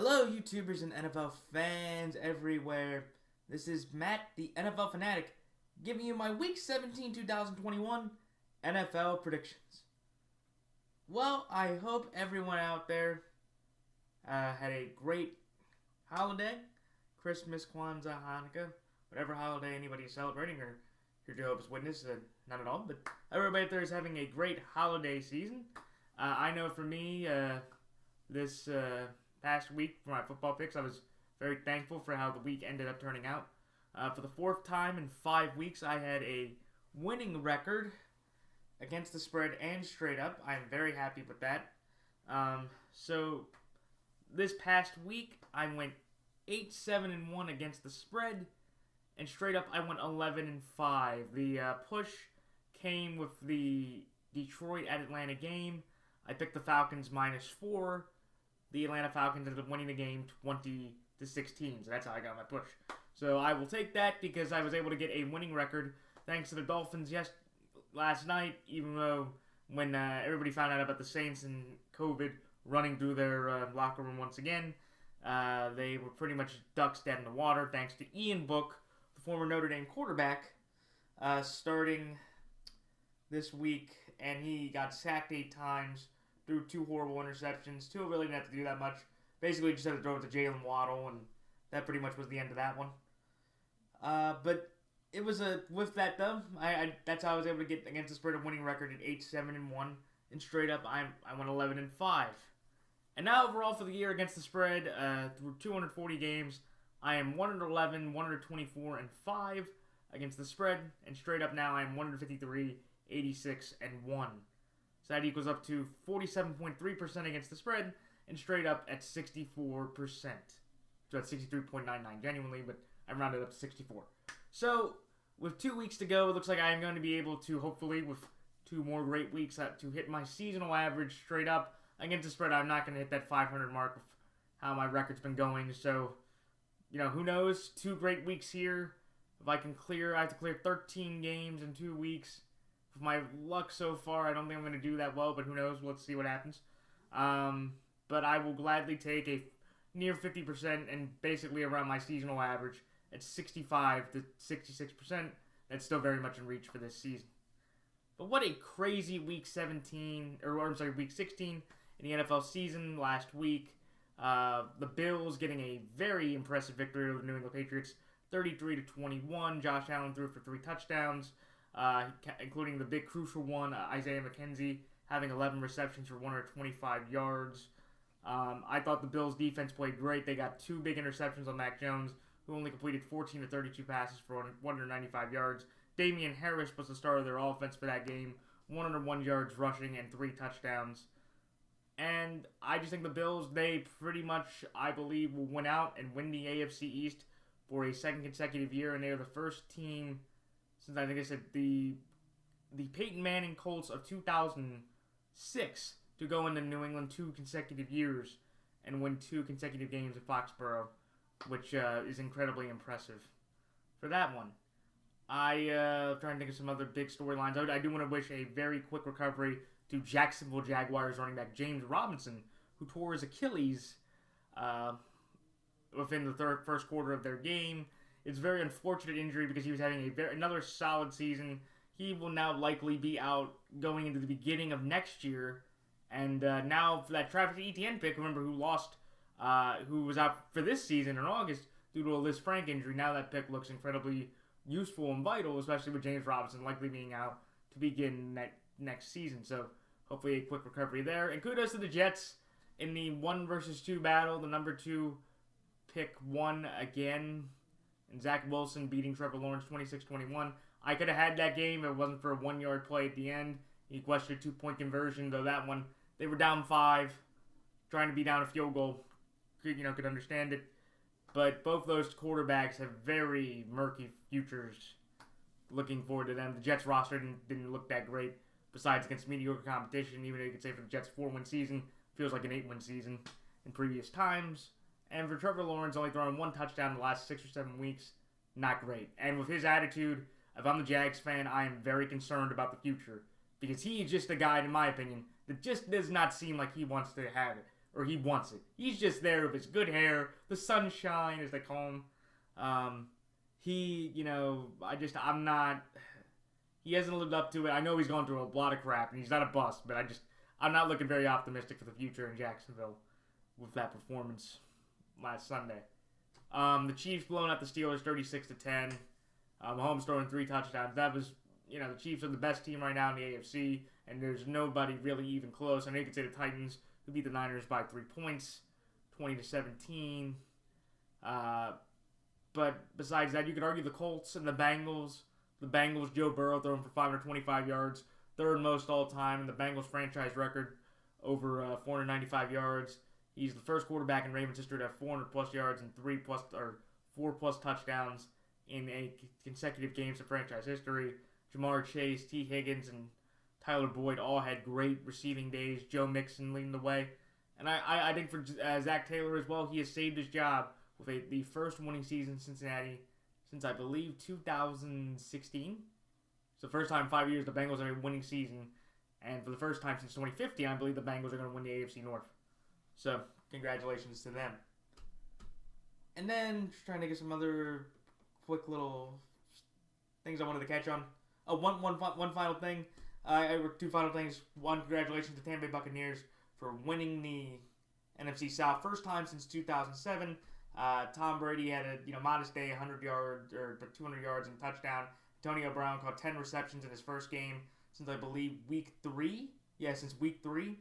Hello, YouTubers and NFL fans everywhere. This is Matt, the NFL Fanatic, giving you my Week 17 2021 NFL predictions. Well, I hope everyone out there had a great holiday, Christmas, Kwanzaa, Hanukkah, whatever holiday anybody is celebrating or your Jehovah's Witness, none at all, but everybody out there is having a great holiday season. I know for me, this past week for my football picks, I was very thankful for how the week ended up turning out. For the fourth time in 5 weeks, I had a winning record against the spread and straight up. I am very happy with that. So this past week, I went 8-7-1 against the spread, and straight up, I went 11-5. The push came with the Detroit at Atlanta game. I picked the Falcons -4. The Atlanta Falcons ended up winning the game 20-16. So that's how I got my push. So I will take that because I was able to get a winning record thanks to the Dolphins last night, even though when everybody found out about the Saints and COVID running through their locker room once again, they were pretty much ducks dead in the water thanks to Ian Book, the former Notre Dame quarterback, starting this week, and he got sacked 8 times, threw 2 horrible interceptions. Tua really didn't have to do that much. Basically, just had to throw it to Jalen Waddle, and that pretty much was the end of that one. But it was with that though, that's how I was able to get against the spread a winning record at 8-7-1, and straight up I went 11-5. And now overall for the year against the spread, through 240 games, I am 111, 124-5 against the spread, and straight up now I am 153, 86-1. So that equals up to 47.3% against the spread, and straight up at 64%. So that's 63.99 genuinely, but I rounded up to 64. So with 2 weeks to go, it looks like I am going to be able to, hopefully with 2 more great weeks, to hit my seasonal average straight up. Against the spread, I'm not going to hit that 500 mark with how my record's been going. So, who knows? 2 great weeks here. If I have to clear 13 games in 2 weeks. With my luck so far, I don't think I'm going to do that well, but who knows? Let's see what happens. But I will gladly take a near 50% and basically around my seasonal average at 65 to 66%. That's still very much in reach for this season. But what a crazy week 16 in the NFL season last week. The Bills getting a very impressive victory over the New England Patriots, 33-21. Josh Allen threw for 3 touchdowns. Including the big crucial one, Isaiah McKenzie, having 11 receptions for 125 yards. I thought the Bills' defense played great. They got 2 big interceptions on Mac Jones, who only completed 14 of 32 passes for 195 yards. Damian Harris was the star of their offense for that game, 101 yards rushing and 3 touchdowns. And I just think the Bills, they pretty much, I believe, will win out and win the AFC East for a 2nd consecutive year, and they are the first team since I think I said the Peyton Manning Colts of 2006 to go into New England 2 consecutive years and win 2 consecutive games at Foxborough, which is incredibly impressive. For that one, I'm trying to think of some other big storylines. I do want to wish a very quick recovery to Jacksonville Jaguars running back James Robinson, who tore his Achilles within the first quarter of their game. It's a very unfortunate injury because he was having another solid season. He will now likely be out going into the beginning of next year. And now for that Travis Etienne pick, remember, who was out for this season in August due to a Liz Frank injury. Now that pick looks incredibly useful and vital, especially with James Robinson likely being out to begin next season. So hopefully a quick recovery there. And kudos to the Jets in the 1 versus 2 battle. The number 2 pick won again. And Zach Wilson beating Trevor Lawrence 26-21. I could have had that game if it wasn't for a 1-yard play at the end. He questioned a 2-point conversion, though that one, they were down 5, trying to be down a field goal. Could understand it. But both those quarterbacks have very murky futures. Looking forward to them. The Jets roster didn't look that great, besides against mediocre competition. Even though you could say for the Jets' 4-win season, feels like an 8-win season in previous times. And for Trevor Lawrence only throwing 1 touchdown in the last 6 or 7 weeks, not great. And with his attitude, if I'm the Jags fan, I am very concerned about the future. Because he is just a guy, in my opinion, that just does not seem like he wants to have it. or he wants it. He's just there with his good hair, the sunshine, as they call him. He hasn't lived up to it. I know he's gone through a lot of crap, and he's not a bust, but I'm not looking very optimistic for the future in Jacksonville with that performance last Sunday. The Chiefs blowing out the Steelers 36-10. Mahomes throwing 3 touchdowns. That was, the Chiefs are the best team right now in the AFC, and there's nobody really even close. I know you could say the Titans, who beat the Niners by 3 points, 20-17. But besides that, you could argue the Colts and the Bengals. The Bengals, Joe Burrow throwing for 525 yards, third most all time in the Bengals franchise record, over 495 yards. He's the first quarterback in Ravens history to have 400-plus yards and 4-plus touchdowns in a consecutive games of franchise history. Jamar Chase, T. Higgins, and Tyler Boyd all had great receiving days. Joe Mixon leading the way. And I think for Zach Taylor as well, he has saved his job with the first winning season in Cincinnati since, I believe, 2016. It's the first time in 5 years the Bengals have a winning season. And for the first time since 2015, I believe the Bengals are going to win the AFC North. So, congratulations to them. And then, just trying to get some other quick little things I wanted to catch on. One final thing. Two final things. One, congratulations to Tampa Bay Buccaneers for winning the NFC South. First time since 2007. Tom Brady had a modest day, 100 yards or 200 yards and touchdown. Antonio Brown caught 10 receptions in his first game since, I believe, week 3. Yeah, since week 3.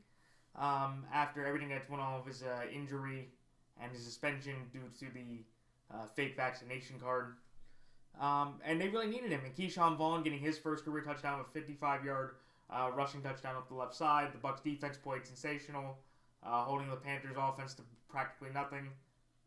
After everything that's went on with his injury and his suspension due to the fake vaccination card. And they really needed him. And Keyshawn Vaughn getting his first career touchdown with a 55-yard rushing touchdown up the left side. The Bucs defense played sensational, holding the Panthers offense to practically nothing.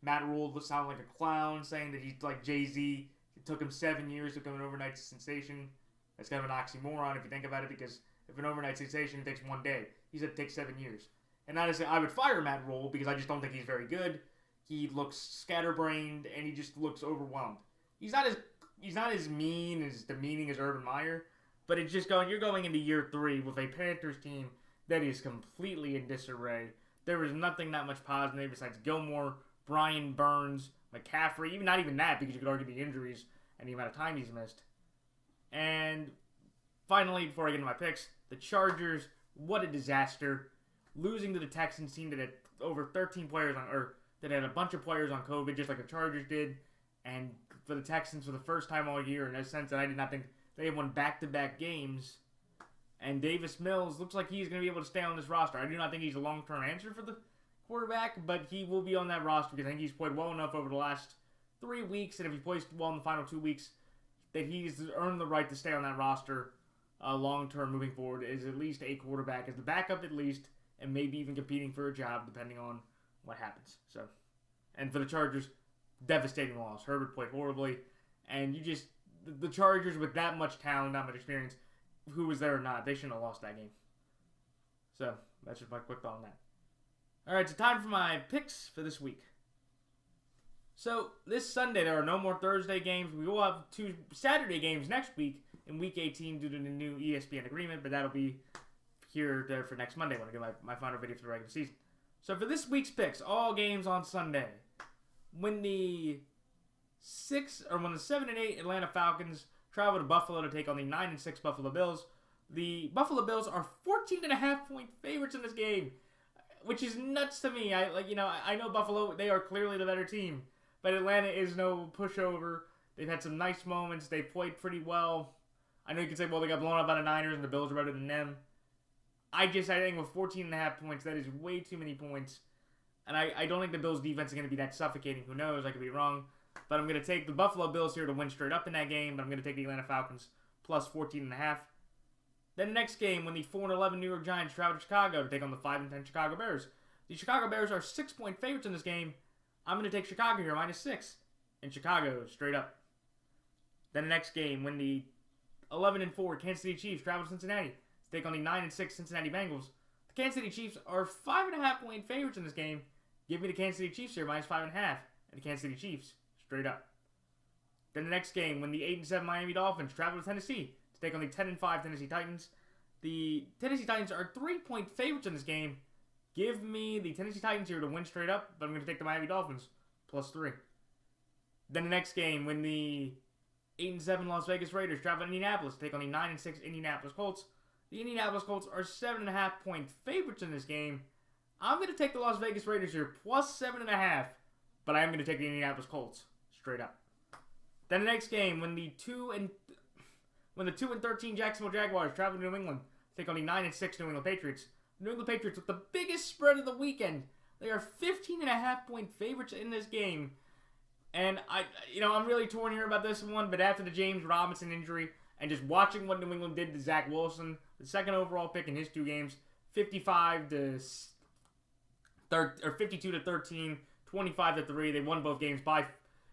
Matt Rule sounded like a clown, saying that he's like Jay-Z. It took him 7 years to become an overnight sensation. That's kind of an oxymoron if you think about it, because if an overnight sensation takes 1 day, he said it takes 7 years. And honestly, I would fire Matt Rule because I just don't think he's very good. He looks scatterbrained and he just looks overwhelmed. He's not as mean, as demeaning as Urban Meyer, but it's just you're going into year 3 with a Panthers team that is completely in disarray. There is nothing that much positive besides Gilmore, Brian Burns, McCaffrey, not even that, because you could argue the injuries and the amount of time he's missed. And finally, before I get into my picks, the Chargers, what a disaster. Losing to the Texans team that had over 13 players that had a bunch of players on COVID, just like the Chargers did. And for the Texans, for the first time all year, in a sense that I did not think they had won back-to-back games. And Davis Mills looks like he's going to be able to stay on this roster. I do not think he's a long-term answer for the quarterback, but he will be on that roster because I think he's played well enough over the last 3 weeks, and if he plays well in the final 2 weeks, that he's earned the right to stay on that roster long-term moving forward as at least a quarterback, as the backup at least, and maybe even competing for a job depending on what happens. So, and for the Chargers, devastating loss. Herbert played horribly, and the Chargers with that much talent, that much experience, who was there or not, they shouldn't have lost that game. So, that's just my quick thought on that. Alright, so time for my picks for this week. So, this Sunday, there are no more Thursday games. We will have 2 Saturday games next week in Week 18 due to the new ESPN agreement, but that'll be here for next Monday when I get my final video for the regular season. So, for this week's picks, all games on Sunday. When the 7-8 Atlanta Falcons travel to Buffalo to take on the 9-6 Buffalo Bills, the Buffalo Bills are 14.5-point favorites in this game, which is nuts to me. I know Buffalo, they are clearly the better team, but Atlanta is no pushover. They've had some nice moments. They played pretty well. I know you can say, well, they got blown up by the Niners and the Bills are better than them. I think with 14.5 points, that is way too many points. And I don't think the Bills' defense is going to be that suffocating. Who knows? I could be wrong. But I'm going to take the Buffalo Bills here to win straight up in that game. But I'm going to take the Atlanta Falcons plus 14.5. Then the next game, when the 4-11 New York Giants travel to Chicago to take on the 5-10 Chicago Bears. The Chicago Bears are 6-point favorites in this game. I'm going to take Chicago here, -6. In Chicago, straight up. Then the next game, when the 11-4 Kansas City Chiefs travel to Cincinnati to take on the 9-6 Cincinnati Bengals. The Kansas City Chiefs are 5.5-point favorites in this game. Give me the Kansas City Chiefs here, -5.5. And the Kansas City Chiefs, straight up. Then the next game, when the 8-7 Miami Dolphins travel to Tennessee to take on the 10-5 Tennessee Titans. The Tennessee Titans are 3-point favorites in this game. Give me the Tennessee Titans here to win straight up, but I'm going to take the Miami Dolphins +3. Then the next game, when the 8-7 Las Vegas Raiders travel to Indianapolis, take on the 9-6 Indianapolis Colts. The Indianapolis Colts are 7.5-point favorites in this game. I'm going to take the Las Vegas Raiders here +7.5, but I am going to take the Indianapolis Colts straight up. Then the next game, when the 2-13 Jacksonville Jaguars travel to New England, take on the 9-6 New England Patriots. The New England Patriots with the biggest spread of the weekend. They are 15.5-point favorites in this game. And I'm really torn here about this one, but after the James Robinson injury and just watching what New England did to Zach Wilson, the second overall pick in his 2 games, 52-13, 25-3. They won both games by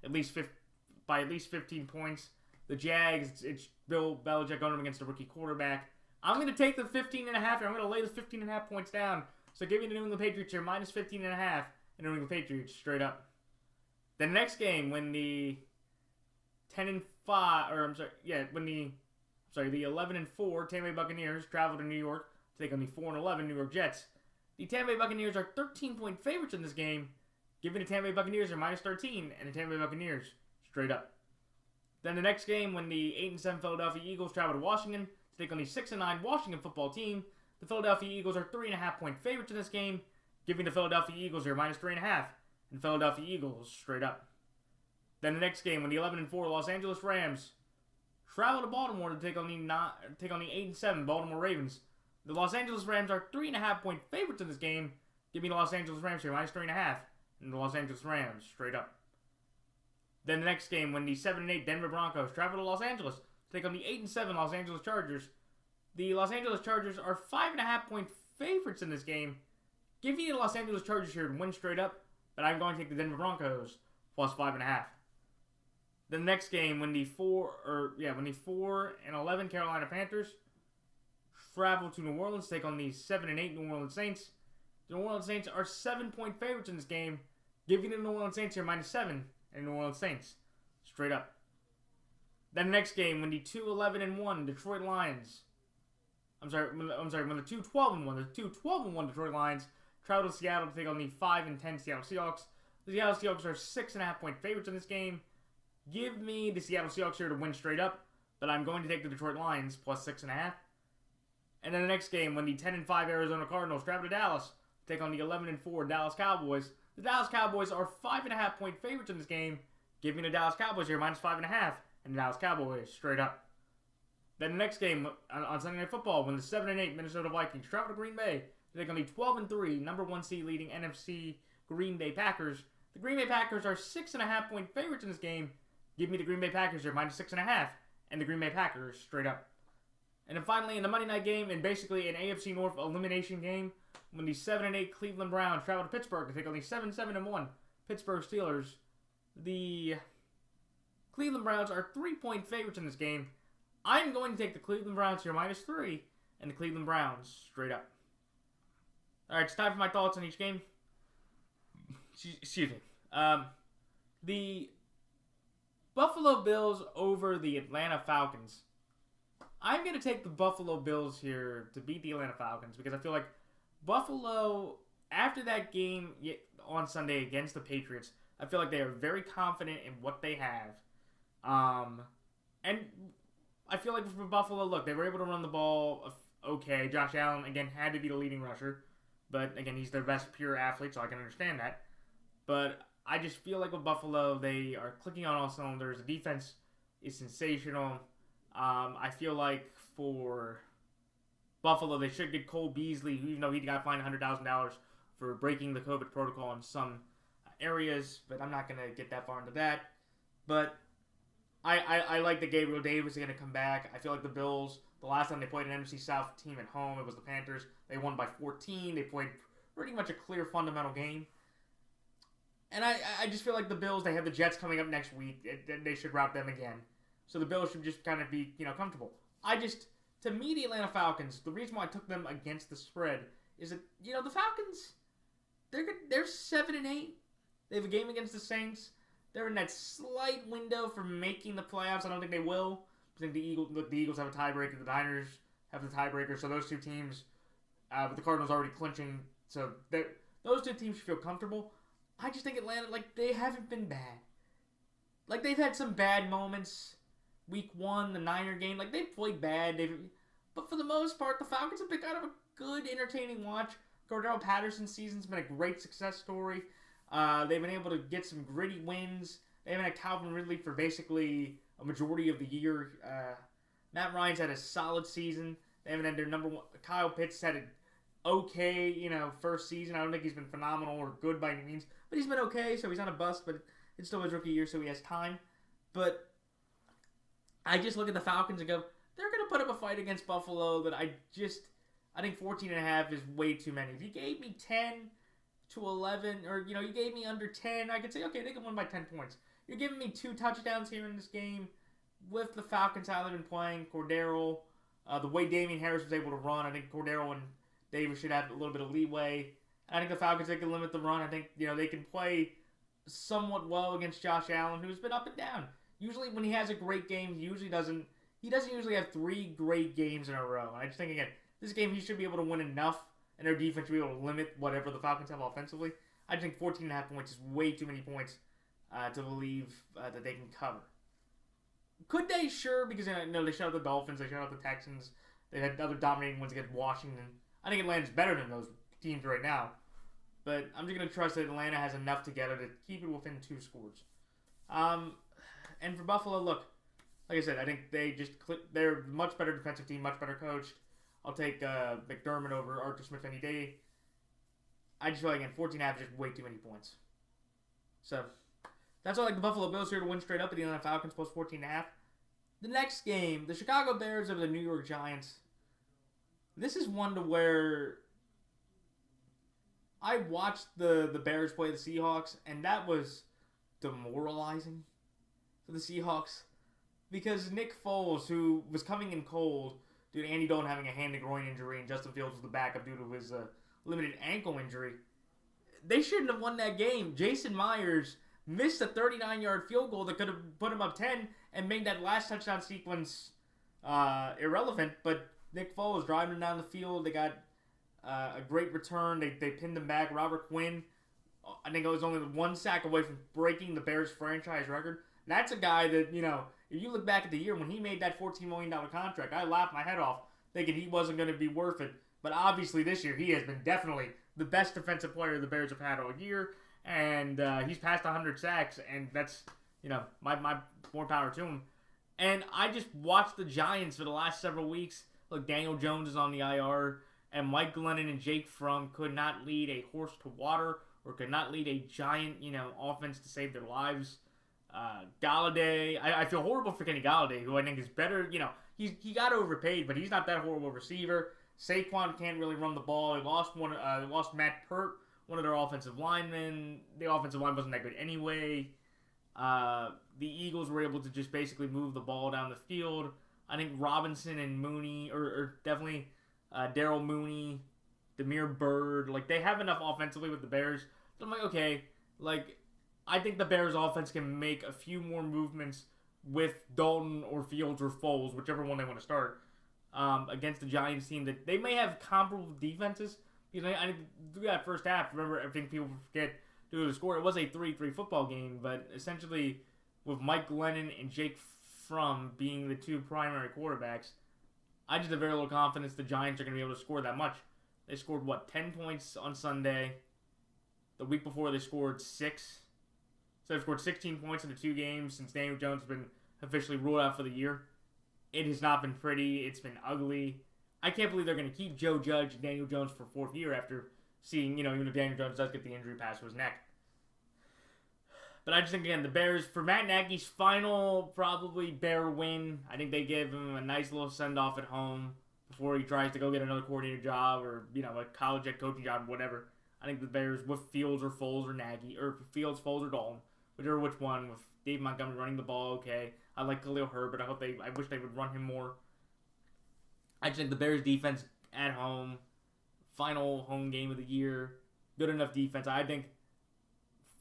at least 15 points. The Jags, it's Bill Belichick going against a rookie quarterback. I'm going to take the 15.5 here. I'm going to lay the 15.5 points down. So give me the New England Patriots here -15.5 and New England Patriots straight up. The next game, when the 10-5, the 11-4 Tampa Bay Buccaneers travel to New York to take on the 4-11 New York Jets. The Tampa Bay Buccaneers are 13-point favorites in this game. Give me the Tampa Bay Buccaneers are -13 and the Tampa Bay Buccaneers straight up. Then the next game, when the 8-7 Philadelphia Eagles travel to Washington to take on the 6-9 Washington football team. The Philadelphia Eagles are 3.5-point favorites in this game. Give me the Philadelphia Eagles here -3.5 and Philadelphia Eagles straight up. Then the next game, when the 11-4 Los Angeles Rams travel to Baltimore to take on the 8-7 Baltimore Ravens. The Los Angeles Rams are 3.5-point favorites in this game. Give me the Los Angeles Rams here -3.5 and the Los Angeles Rams straight up. Then the next game, when the 7-8 Denver Broncos travel to Los Angeles to take on the 8-7 Los Angeles Chargers. The Los Angeles Chargers are 5.5-point favorites in this game. Give me the Los Angeles Chargers here to win straight up, but I'm going to take the Denver Broncos +5.5. The next game, when the 4-11 Carolina Panthers travel to New Orleans to take on the 7-8 New Orleans Saints. The New Orleans Saints are 7-point favorites in this game. Give me the New Orleans Saints here -7 and New Orleans Saints straight up. Then the next game, when the 2-11-1 Detroit Lions, when the 2-12-1 Detroit Lions travel to Seattle to take on the 5-10 Seattle Seahawks. The Seattle Seahawks are 6.5-point favorites in this game. Give me the Seattle Seahawks here to win straight up, but I'm going to take the Detroit Lions +6.5. And then the next game, when the 10-5 Arizona Cardinals travel to Dallas to take on the 11-4 Dallas Cowboys. The Dallas Cowboys are 5.5-point favorites in this game. Give me the Dallas Cowboys here -5.5 and the Dallas Cowboys straight up. Then the next game on Sunday Night Football, when the 7-8 Minnesota Vikings travel to Green Bay to take on the 12-3 number 1 seed leading NFC Green Bay Packers. The Green Bay Packers are 6.5-point favorites in this game. Give me the Green Bay Packers here -6.5 and the Green Bay Packers straight up. And then finally, in the Monday night game, and basically an AFC North elimination game, when the 7-8 Cleveland Browns travel to Pittsburgh to take on the 7-1 Pittsburgh Steelers. The Cleveland Browns are 3-point favorites in this game. I'm going to take the Cleveland Browns here -3 and the Cleveland Browns straight up. Alright, it's time for my thoughts on each game. Excuse me. The Buffalo Bills over the Atlanta Falcons. I'm going to take the Buffalo Bills here to beat the Atlanta Falcons because I feel like Buffalo, after that game on Sunday against the Patriots, I feel like they are very confident in what they have. And I feel like for Buffalo, look, they were able to run the ball okay. Josh Allen, again, had to be the leading rusher. But, again, he's their best pure athlete, so I can understand that. But I just feel like with Buffalo, they are clicking on all cylinders. The defense is sensational. I feel like for Buffalo, they should get Cole Beasley, even though he got fined $100,000 for breaking the COVID protocol in some areas. But I'm not going to get that far into that. But I like that Gabriel Davis is going to come back. I feel like the Bills, the last time they played an NFC South team at home, it was the Panthers. They won by 14. They played pretty much a clear fundamental game. And I just feel like the Bills, they have the Jets coming up next week. They should rout them again. So the Bills should just kind of be, comfortable. To me, the Atlanta Falcons, the reason why I took them against the spread is that, the Falcons, they're good. They're 7-8. They have a game against the Saints. They're in that slight window for making the playoffs. I don't think they will. I think the Eagles have a tiebreaker. The Niners have the tiebreaker. So those two teams, with the Cardinals already clinching So those two teams should feel comfortable. I just think Atlanta, they haven't been bad. They've had some bad moments. Week 1, the Niner game, they've played bad. But for the most part, the Falcons have been kind of a good, entertaining watch. Cordell Patterson's season's been a great success story. They've been able to get some gritty wins. They haven't had Calvin Ridley for basically a majority of the year. Matt Ryan's had a solid season. They haven't had their number one. Kyle Pitts had an okay, first season. I don't think he's been phenomenal or good by any means, but he's been okay. So he's not a bust, but it's still his rookie year, so he has time. But I just look at the Falcons and go, they're going to put up a fight against Buffalo that I think 14.5 is way too many. If you gave me 10 to 11, or, you gave me under 10, I could say, okay, they can win by 10 points. You're giving me 2 touchdowns here in this game with the Falcons, how they've been playing. Cordero, the way Damian Harris was able to run, I think Cordero and Davis should have a little bit of leeway. I think the Falcons, they can limit the run. I think, they can play somewhat well against Josh Allen, who's been up and down. Usually when he has a great game, he doesn't usually have 3 great games in a row. And I just think, again, this game he should be able to win enough, and their defense should be able to limit whatever the Falcons have offensively. I just think 14.5 points is way too many points to believe that they can cover. Could they? Sure, because they shut out the Dolphins, they shut out the Texans, they had other dominating ones against Washington. I think Atlanta's better than those teams right now. But I'm just going to trust that Atlanta has enough together to keep it within 2 scores. And for Buffalo, look, like I said, I think they're a much better defensive team, much better coached. I'll take McDermott over Arthur Smith any day. I just feel like, again, 14.5 is just way too many points. So, that's why I like the Buffalo Bills here to win straight up at the Atlanta Falcons plus 14.5. The next game, the Chicago Bears over the New York Giants. This is one to where I watched the Bears play the Seahawks, and that was demoralizing for the Seahawks. Because Nick Foles, who was coming in cold due to Andy Dalton having a hand and groin injury, and Justin Fields was the backup due to his limited ankle injury, they shouldn't have won that game. Jason Myers missed a 39-yard field goal that could have put him up 10 and made that last touchdown sequence irrelevant. But Nick Foles driving him down the field. They got a great return. They pinned him back. Robert Quinn, I think it was only 1 sack away from breaking the Bears franchise record. That's a guy that, if you look back at the year when he made that $14 million contract, I laughed my head off thinking he wasn't going to be worth it. But obviously this year he has been definitely the best defensive player the Bears have had all year. And he's passed 100 sacks, and that's, my more power to him. And I just watched the Giants for the last several weeks. Look, Daniel Jones is on the IR, and Mike Glennon and Jake Fromm could not lead a horse to water or could not lead a giant, offense to save their lives. Galladay, I feel horrible for Kenny Galladay, who I think is better. He got overpaid, but he's not that horrible receiver. Saquon can't really run the ball. They lost Matt Pert, one of their offensive linemen. The offensive line wasn't that good anyway. The Eagles were able to just basically move the ball down the field. I think Robinson and Mooney, or definitely Darryl Mooney, Damiere Byrd, they have enough offensively with the Bears. So I'm like, okay, I think the Bears offense can make a few more movements with Dalton or Fields or Foles, whichever one they want to start, against the Giants team that they may have comparable defenses. I through that first half, remember, I think people forget due to the score, it was a 3-3 football game, but essentially with Mike Glennon and Jake Fromm being the 2 primary quarterbacks, I just have very little confidence the Giants are going to be able to score that much. They scored, 10 points on Sunday. The week before, they scored 6. So they've scored 16 points in the 2 games since Daniel Jones has been officially ruled out for the year. It has not been pretty. It's been ugly. I can't believe they're going to keep Joe Judge and Daniel Jones for 4th year after seeing, even if Daniel Jones does get the injury pass to his neck. But I just think, again, the Bears, for Matt Nagy's final probably Bear win, I think they give him a nice little send-off at home before he tries to go get another coordinator job or, a college head coaching job, whatever. I think the Bears with Fields or Foles or Nagy, or Fields, Foles, or Dalton, whichever which one, with Dave Montgomery running the ball, okay. I like Khalil Herbert. I wish they would run him more. I just think the Bears defense at home, final home game of the year, good enough defense. I think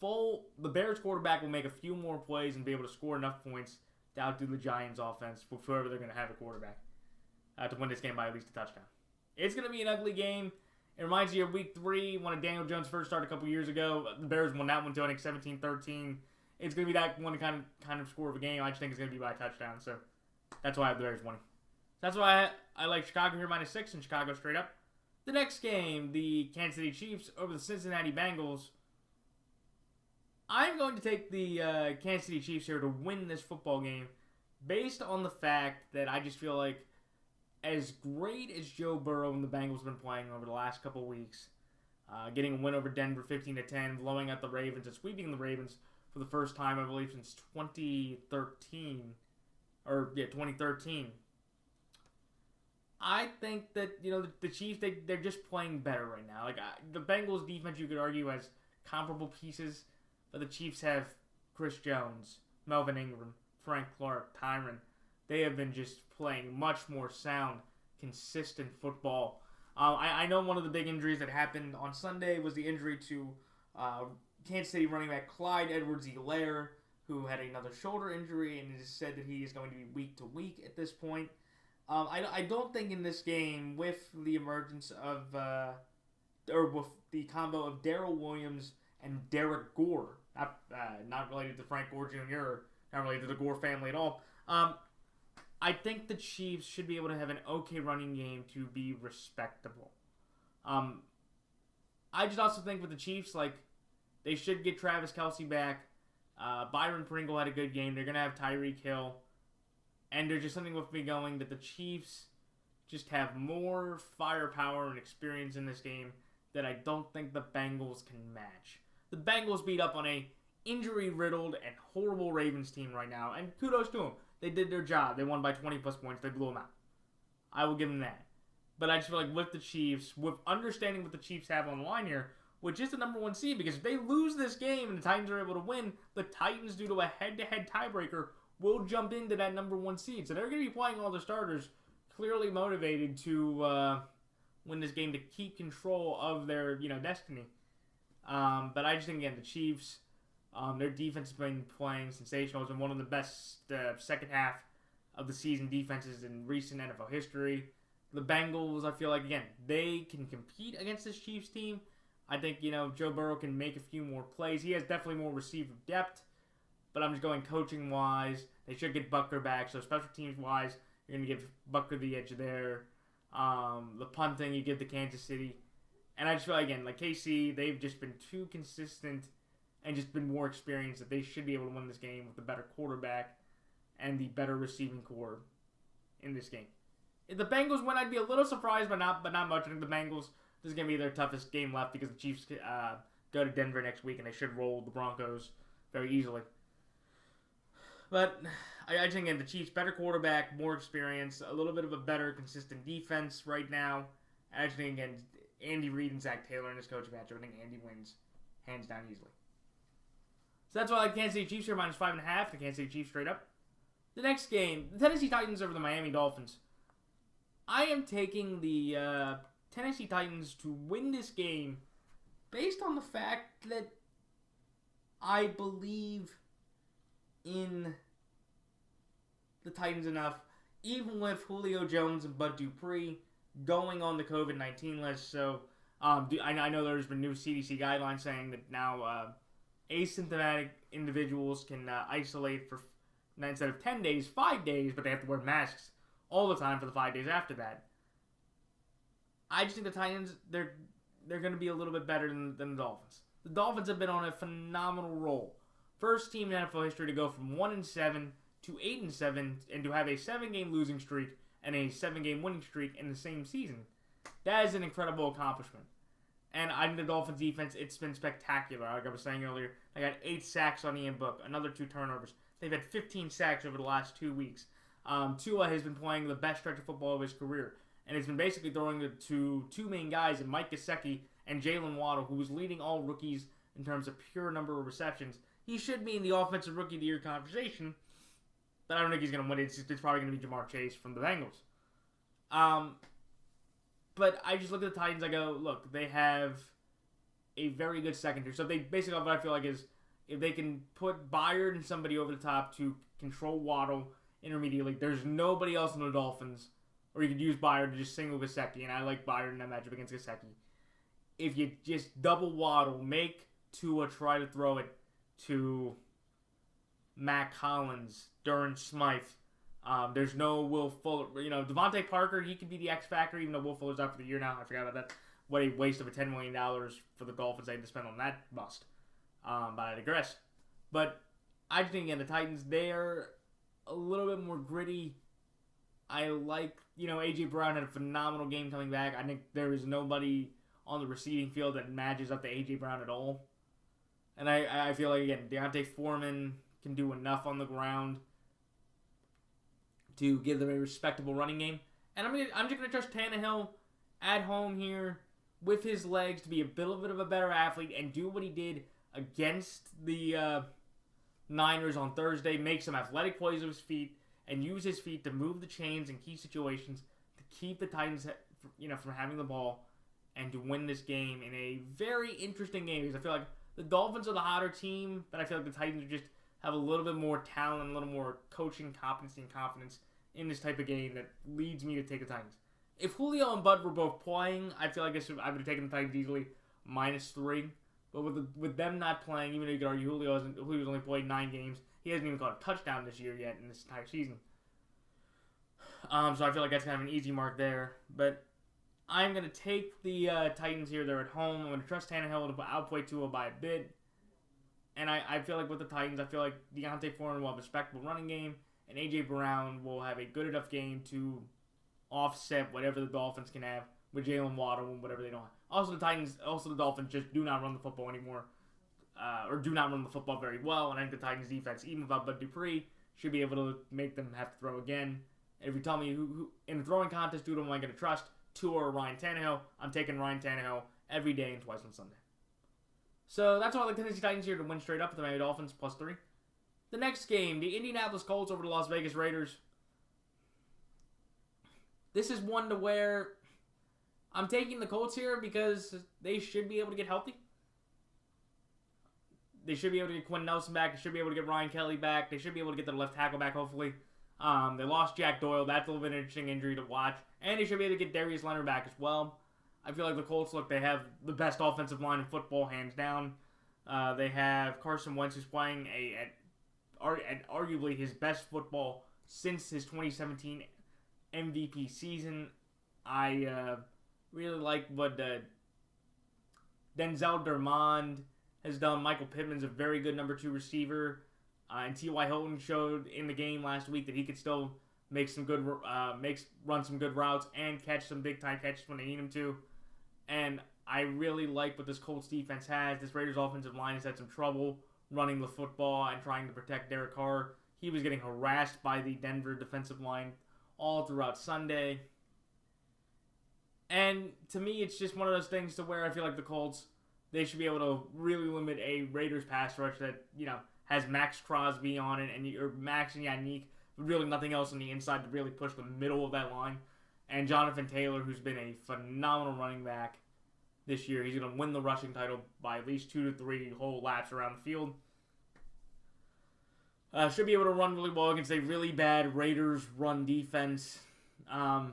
the Bears quarterback will make a few more plays and be able to score enough points to outdo the Giants offense with whoever they're going to have a quarterback to win this game by at least a touchdown. It's going to be an ugly game. It reminds you of Week 3 when Daniel Jones first started a couple years ago. The Bears won that one too, I think 17-13. It's going to be that one kind of score of a game. I just think it's going to be by a touchdown. So that's why I have the Bears winning. That's why I like Chicago here -6 and Chicago straight up. The next game, the Kansas City Chiefs over the Cincinnati Bengals. I'm going to take the Kansas City Chiefs here to win this football game based on the fact that I just feel like as great as Joe Burrow and the Bengals have been playing over the last couple weeks, getting a win over Denver 15-10, blowing out the Ravens and sweeping the Ravens for the first time, I believe, since 2013. 2013. I think that, the Chiefs, they're just playing better right now. Like, the Bengals defense, you could argue, has comparable pieces, but the Chiefs have Chris Jones, Melvin Ingram, Frank Clark, Tyron. They have been just playing much more sound, consistent football. I know one of the big injuries that happened on Sunday was the injury to Kansas City running back Clyde Edwards-Helaire, who had another shoulder injury, and it is said that he is going to be week to week at this point. I don't think in this game, with the emergence of, or with the combo of Darrell Williams and Derek Gore, not related to Frank Gore Jr., or not related to the Gore family at all, I think the Chiefs should be able to have an okay running game to be respectable. I just also think with the Chiefs, they should get Travis Kelce back. Byron Pringle had a good game. They're going to have Tyreek Hill. And there's just something with me going that the Chiefs just have more firepower and experience in this game that I don't think the Bengals can match. The Bengals beat up on a injury-riddled and horrible Ravens team right now, and kudos to them. They did their job. They won by 20-plus points. They blew them out. I will give them that. But I just feel like with the Chiefs, with understanding what the Chiefs have on the line here, which is the number 1 seed, because if they lose this game and the Titans are able to win, the Titans, due to a head-to-head tiebreaker, will jump into that number 1 seed. So they're going to be playing all their starters, clearly motivated to win this game, to keep control of their destiny. But I just think, again, the Chiefs, their defense has been playing sensational. It's been one of the best second half of the season defenses in recent NFL history. The Bengals, I feel like, again, they can compete against this Chiefs team. I think, Joe Burrow can make a few more plays. He has definitely more receiver depth. But I'm just going coaching-wise. They should get Butker back. So special teams-wise, you're going to give Butker the edge there. The punting, you give to Kansas City. And I just feel like, again, KC, they've just been too consistent and just been more experienced that they should be able to win this game with the better quarterback and the better receiving core in this game. If the Bengals win, I'd be a little surprised, but not much. I think the Bengals, this is going to be their toughest game left because the Chiefs go to Denver next week and they should roll the Broncos very easily. But I think, again, the Chiefs, better quarterback, more experience, a little bit of a better, consistent defense right now. I just think, again, Andy Reid and Zach Taylor in this coaching matchup, I think Andy wins hands down easily. So that's why I like Kansas City Chiefs here, -5.5. The Kansas City Chiefs straight up. The next game, the Tennessee Titans over the Miami Dolphins. I am taking the Tennessee Titans to win this game based on the fact that I believe in the Titans enough, even with Julio Jones and Bud Dupree going on the COVID-19 list. So I know there's been new CDC guidelines saying that now asymptomatic individuals can isolate for, instead of 10 days, 5 days, but they have to wear masks all the time for the 5 days after that. I just think the Titans, they're going to be a little bit better than the Dolphins. The Dolphins have been on a phenomenal roll. First team in NFL history to go from 1-7 to 8-7 and to have a 7-game losing streak and a 7-game winning streak in the same season. That is an incredible accomplishment. And I think the Dolphins defense, it's been spectacular. Like I was saying earlier, they got 8 sacks on Ian Book, another 2 turnovers. They've had 15 sacks over the last 2 weeks. Tua has been playing the best stretch of football of his career. And he's been basically throwing it to 2 main guys, in Mike Gesicki and Jalen Waddle, who is leading all rookies in terms of pure number of receptions. He should be in the Offensive Rookie of the Year conversation, but I don't think he's going to win it. It's probably going to be Jamar Chase from the Bengals. But I just look at the Titans, I go, look, they have a very good secondary. So they basically, what I feel like is, if they can put Byard and somebody over the top to control Waddle intermediately, there's nobody else in the Dolphins, or you could use Byard to just single Gesicki, and I like Byard in that matchup against Gesicki. if you just double Waddle, make Tua try to throw it to Matt Collins, Durham Smythe. There's no Will Fuller. Devontae Parker, he could be the X factor, even though Will Fuller's out for the year now. I forgot about that. What a waste of a $10 million for the Dolphins they had to spend on that bust. But I digress. But I think, again, the Titans, they're a little bit more gritty. I like, A.J. Brown had a phenomenal game coming back. I think there is nobody on the receiving field that matches up to A.J. Brown at all. And I feel like, again, Deontay Foreman can do enough on the ground to give them a respectable running game. And I'm just going to trust Tannehill at home here with his legs to be a bit of a better athlete and do what he did against the Niners on Thursday, make some athletic plays with his feet, and use his feet to move the chains in key situations to keep the Titans, from having the ball and to win this game in a very interesting game. Because I feel like the Dolphins are the hotter team, but I feel like the Titans just have a little bit more talent, a little more coaching competency and confidence in this type of game that leads me to take the Titans. If Julio and Bud were both playing, I feel like I would have taken the Titans easily -3. But with them not playing, even though you could argue Julio's only played 9 games, he hasn't even caught a touchdown this year yet in this entire season. So I feel like that's kind of an easy mark there. But I'm going to take the Titans here. They're at home. I'm going to trust Tannehill to outplay Tua by a bit. And I feel like with the Titans, I feel like Deontay Foreman will have a respectable running game, and A.J. Brown will have a good enough game to offset whatever the Dolphins can have with Jalen Waddle and whatever they don't have. Also, the Dolphins just do not run the football anymore, or do not run the football very well. And I think the Titans' defense, even without Bud Dupree, should be able to make them have to throw again. And if you tell me who in the throwing contest, who am I going to trust, Tua or Ryan Tannehill, I'm taking Ryan Tannehill every day and twice on Sunday. So that's all the Tennessee Titans here to win straight up with the Miami Dolphins +3. The next game, the Indianapolis Colts over the Las Vegas Raiders. This is one to where I'm taking the Colts here because they should be able to get healthy. They should be able to get Quentin Nelson back. They should be able to get Ryan Kelly back. They should be able to get their left tackle back, hopefully. They lost Jack Doyle. That's a little bit of an interesting injury to watch. And they should be able to get Darius Leonard back as well. I feel like the Colts, they have the best offensive line in football, hands down. They have Carson Wentz, who's playing at arguably his best football since his 2017 MVP season. I really like what Denzel Dermond has done. Michael Pittman's a very good number 2 receiver. And T.Y. Hilton showed in the game last week that he could still make some good run some good routes and catch some big time catches when they need him to. And I really like what this Colts defense has. This Raiders offensive line has had some trouble running the football and trying to protect Derek Carr. He was getting harassed by the Denver defensive line all throughout Sunday. And to me, it's just one of those things to where I feel like the Colts, they should be able to really limit a Raiders pass rush that, has Max Crosby on it, or Max and Yannick, but really nothing else on the inside to really push the middle of that line. And Jonathan Taylor, who's been a phenomenal running back this year. He's going to win the rushing title by at least 2 to 3 whole laps around the field. Should be able to run really well against a really bad Raiders run defense. And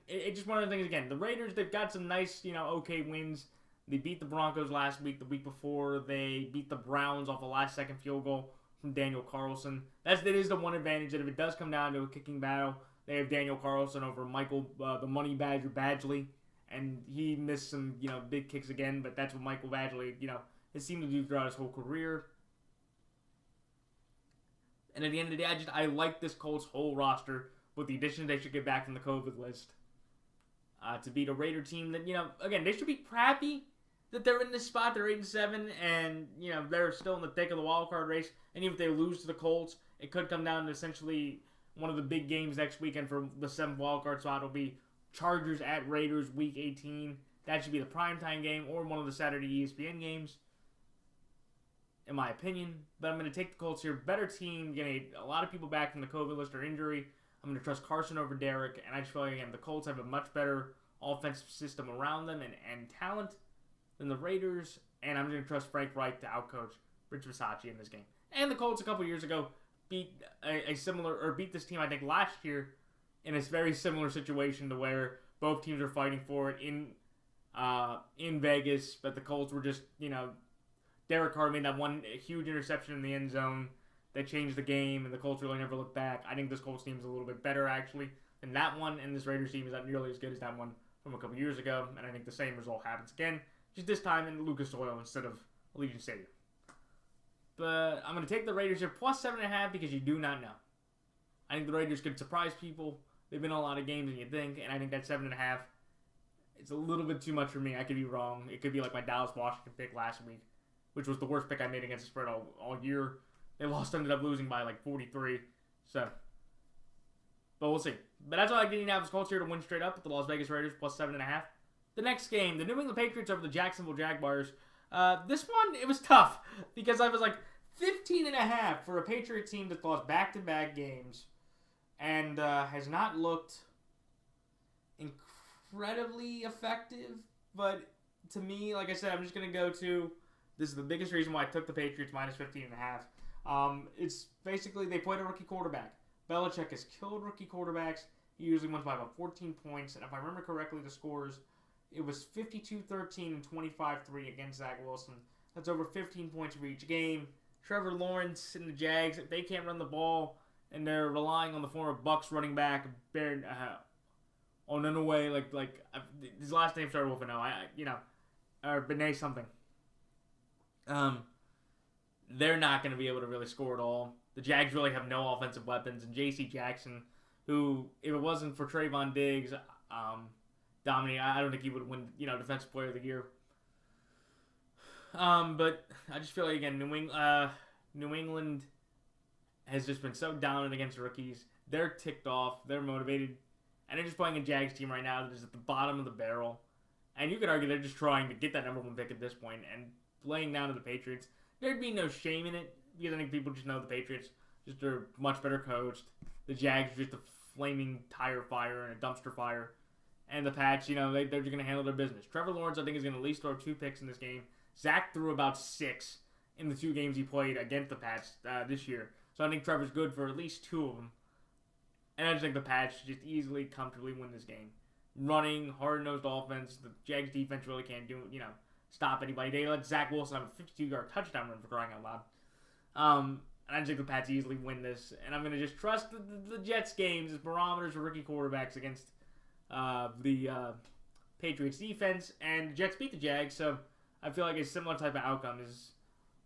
it's just one of the things, again, the Raiders, they've got some nice, okay wins. They beat the Broncos last week. The week before, they beat the Browns off a last-second field goal from Daniel Carlson. That is the one advantage, that if it does come down to a kicking battle, they have Daniel Carlson over Michael, the Money Badger Badgley. And he missed some, big kicks again, but that's what Michael Badgley, has seemed to do throughout his whole career. And at the end of the day, I like this Colts whole roster with the additions they should get back from the COVID list. To beat a Raider team that, again, they should be happy that they're in this spot. They're 8-7, and, they're still in the thick of the wild card race. And even if they lose to the Colts, it could come down to essentially one of the big games next weekend for the 7th wild card spot. It'll be Chargers at Raiders week 18. That should be the primetime game or one of the Saturday ESPN games, in my opinion. But I'm going to take the Colts here. Better team, getting a lot of people back from the COVID list or injury. I'm going to trust Carson over Derek, and I just feel like, again, the Colts have a much better offensive system around them and talent than the Raiders, and I'm going to trust Frank Reich to outcoach Rich Versace in this game. And the Colts a couple years ago beat beat this team, I think, last year in a very similar situation to where both teams are fighting for it in in Vegas, but the Colts were just, Derek Carr made that one huge interception in the end zone that changed the game, and the Colts really never looked back. I think this Colts team is a little bit better, actually, than that one, and this Raiders team is not nearly as good as that one from a couple years ago, and I think the same result happens again, just this time in Lucas Oil instead of Allegiant Stadium. But I'm going to take the Raiders here plus 7.5 because you do not know. I think the Raiders could surprise people. They've been in a lot of games than you think, and I think that 7.5, it's a little bit too much for me. I could be wrong. It could be like my Dallas-Washington pick last week, which was the worst pick I made against the spread all year. They ended up losing by like 43. So, but we'll see. But that's all I get Indianapolis Colts here to win straight up with the Las Vegas Raiders plus 7.5. The next game, the New England Patriots over the Jacksonville Jaguars. This one, it was tough because I was like 15.5 for a Patriot team that lost back-to-back games and has not looked incredibly effective. But to me, like I said, I'm just going to go to, this is the biggest reason why I took the Patriots minus 15.5. It's basically they played a rookie quarterback. Belichick has killed rookie quarterbacks. He usually wins by about 14 points. And if I remember correctly, the scores, it was 52-13 and 25-3 against Zach Wilson. That's over 15 points for each game. Trevor Lawrence and the Jags, if they can't run the ball and they're relying on the former Bucks running back, his last name started with an O, or Benet something. They're not going to be able to really score at all. The Jags really have no offensive weapons, and J.C. Jackson, who, if it wasn't for Trayvon Diggs, dominating, I don't think he would win, Defensive Player of the Year. But I just feel like, again, New England has just been so dominant against rookies. They're ticked off. They're motivated. And they're just playing a Jags team right now that is at the bottom of the barrel. And you could argue they're just trying to get that number one pick at this point and laying down to the Patriots. There'd be no shame in it because I think people just know the Patriots just are much better coached. The Jags are just a flaming tire fire and a dumpster fire. And the Pats, they're just going to handle their business. Trevor Lawrence, I think, is going to at least throw 2 picks in this game. Zach threw about 6 in the 2 games he played against the Pats this year. So I think Trevor's good for at least 2 of them. And I just think the Pats should just easily, comfortably win this game. Running, hard-nosed offense. The Jags defense really can't do, stop anybody. They let Zach Wilson have a 52-yard touchdown run for crying out loud. And I just think the Pats easily win this. And I'm going to just trust the Jets games as barometers for rookie quarterbacks against the Patriots defense. And the Jets beat the Jags, so I feel like a similar type of outcome is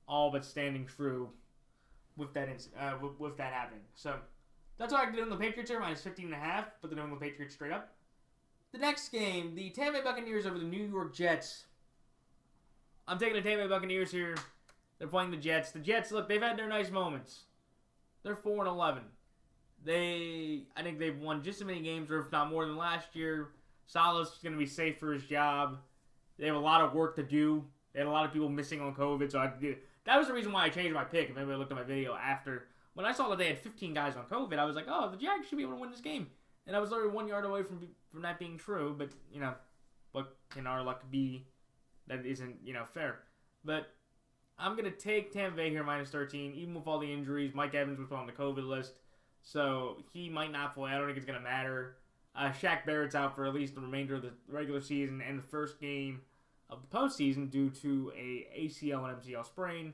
all but standing true with that with that happening. So that's all I can do in the Patriots here, minus 15.5, but the New England Patriots straight up. The next game, the Tampa Bay Buccaneers over the New York Jets. I'm taking the Tampa Bay Buccaneers here. They're playing the Jets. The Jets, look, they've had their nice moments. They're 4-11. I think they've won just as many games, or if not more than last year. Saleh's going to be safe for his job. They have a lot of work to do. They had a lot of people missing on COVID, so that was the reason why I changed my pick. If anybody looked at my video after, when I saw that they had 15 guys on COVID, I was like, oh, the Jags should be able to win this game. And I was literally 1 yard away from that being true, but, what can our luck be that isn't, fair? But I'm going to take Tampa Bay here minus 13, even with all the injuries. Mike Evans was put on the COVID list, so he might not play. I don't think it's going to matter. Shaq Barrett's out for at least the remainder of the regular season and the first game of the postseason due to a ACL and MCL sprain.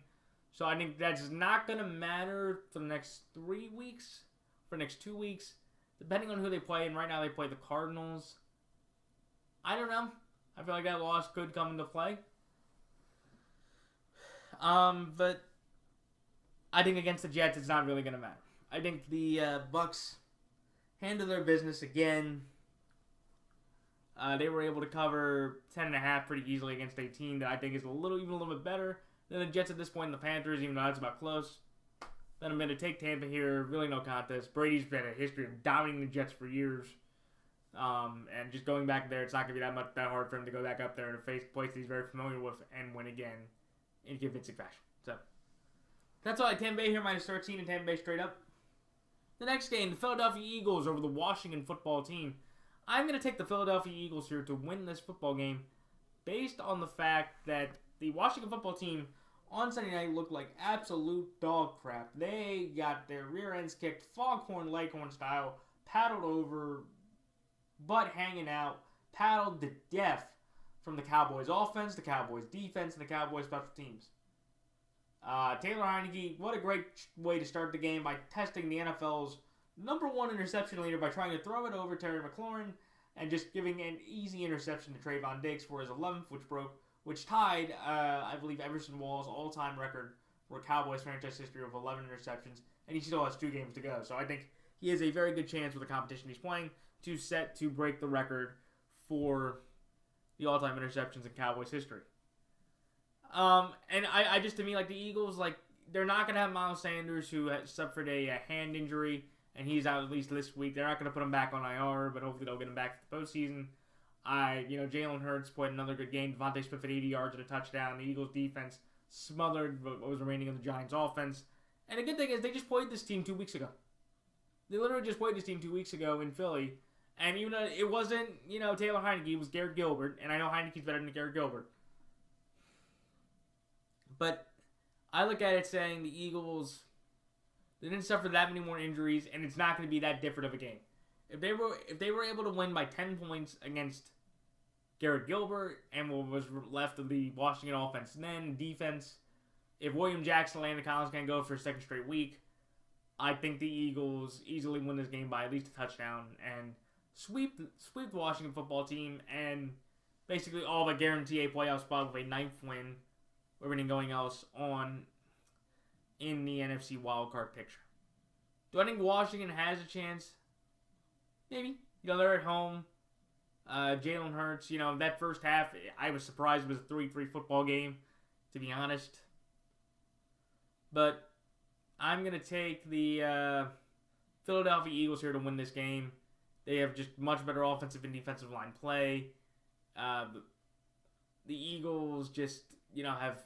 So I think that's not going to matter for the next 3 weeks, for the next 2 weeks, depending on who they play. And right now they play the Cardinals. I don't know. I feel like that loss could come into play. But I think against the Jets, it's not really going to matter. I think the Bucks handle their business again. They were able to cover 10.5 pretty easily against a team that I think is even a little bit better than the Jets at this point, and the Panthers, even though that's about close. Then I'm going to take Tampa here. Really no contest. Brady's been a history of dominating the Jets for years. And just going back there, it's not going to be that hard for him to go back up there and face a place that he's very familiar with and win again in convincing fashion. So that's all. Tampa Bay here minus 13 and Tampa Bay straight up. The next game, the Philadelphia Eagles over the Washington football team. I'm going to take the Philadelphia Eagles here to win this football game based on the fact that the Washington football team on Sunday night looked like absolute dog crap. They got their rear ends kicked, foghorn leghorn style, paddled over, butt hanging out, paddled to death from the Cowboys offense, the Cowboys defense, and the Cowboys special teams. Taylor Heinicke, what a great way to start the game by testing the NFL's #1 interception leader by trying to throw it over Terry McLaurin and just giving an easy interception to Trayvon Diggs for his 11th, which tied, I believe, Everson Wall's all-time record for Cowboys franchise history of 11 interceptions, and he still has 2 games to go. So I think he has a very good chance with the competition he's playing to break the record for the all-time interceptions in Cowboys history. And I just, to me, like, the Eagles, like, they're not going to have Miles Sanders, who has suffered a hand injury, and he's out at least this week. They're not going to put him back on IR, but hopefully they'll get him back for the postseason. Jalen Hurts played another good game. Devontae Smith at 80 yards and a touchdown. The Eagles' defense smothered what was remaining of the Giants' offense. And the good thing is they just played this team 2 weeks ago. They literally just played this team 2 weeks ago in Philly. And even though it wasn't, Taylor Heinicke, it was Garrett Gilbert. And I know Heinicke's better than Garrett Gilbert. But I look at it saying the Eagles, they didn't suffer that many more injuries, and it's not going to be that different of a game. If they were able to win by 10 points against Garrett Gilbert and what was left of the Washington offense and then defense, if William Jackson and Landon Collins can go for a second straight week, I think the Eagles easily win this game by at least a touchdown and sweep the Washington football team and basically all but guarantee a playoff spot with a 9th win, everything going else on in the NFC wildcard picture. Do I think Washington has a chance? Maybe. They're at home. Jalen Hurts, that first half, I was surprised it was a 3-3 football game, to be honest. But I'm going to take the Philadelphia Eagles here to win this game. They have just much better offensive and defensive line play. The Eagles just, have